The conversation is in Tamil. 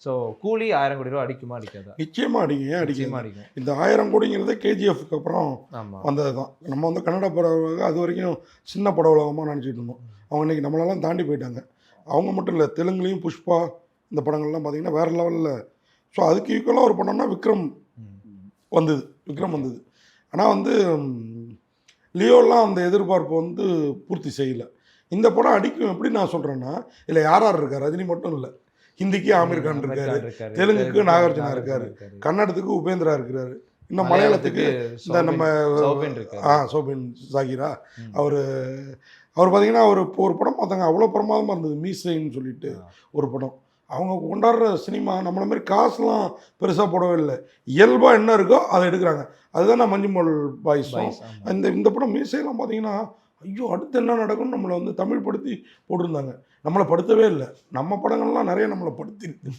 ஸோ கூலி 1000 கோடி ரூபா அடிக்குமா அடிக்காதா? நிச்சயமாக அடிங்க. ஏன் நிச்சயமா அடிக்கும்? அடிக்கும். இந்த 1000 கோடிங்கிறது கேஜிஎஃப்க்கு அப்புறம் ஆமா. வந்தது தான். நம்ம வந்து கன்னட பட உலகம் அது வரைக்கும் சின்ன பட உலகமாக நினச்சிட்டு இருந்தோம். அவங்க இன்றைக்கி நம்மளெல்லாம் தாண்டி போயிட்டாங்க. அவங்க மட்டும் இல்லை, தெலுங்குலேயும் புஷ்பா இந்த படங்கள்லாம் பார்த்தீங்கன்னா வேறு லெவலில். ஸோ அதுக்கு ஈக்குவலாக ஒரு படம்னா விக்ரம் வந்தது. விக்ரம் வந்தது. ஆனால் வந்து லியோலாம் அந்த எதிர்பார்ப்பு வந்து பூர்த்தி செய்யலை. இந்த படம் அடிக்கும் எப்படி நான் சொல்கிறேன்னா, இல்லை யார் யார் இருக்கார், ரஜினி மட்டும் இல்லை, ஹிந்திக்கு ஆமீர் கான் இருக்காரு, தெலுங்குக்கு நாகார்ஜுனா இருக்காரு, கன்னடத்துக்கு உபேந்திரா இருக்கிறாரு, இன்னும் மலையாளத்துக்கு இந்த நம்ம சோபின் ஜாகிரா அவர் பார்த்தீங்கன்னா ஒரு படம் பார்த்தாங்க, அவ்வளோ பிரமாதமாக இருந்தது, மீசைன்னு சொல்லிட்டு ஒரு படம். அவங்க கொண்டாடுற சினிமா நம்மளை மாதிரி காசுலாம் பெருசாக போடவே இல்லை, இயல்பாக என்ன இருக்கோ அதை எடுக்கிறாங்க. அதுதான் நான் மஞ்சுமல் பாய்ஸும் இந்த படம் மீசையெல்லாம் பார்த்தீங்கன்னா, ஐயோ அடுத்து என்ன நடக்கும்னு நம்மளை வந்து தமிழ் படுத்தி போட்டிருந்தாங்க. நம்மளை படுத்தவே இல்லை. நம்ம படங்கள்லாம் நிறைய நம்மளை படுத்திருக்கு.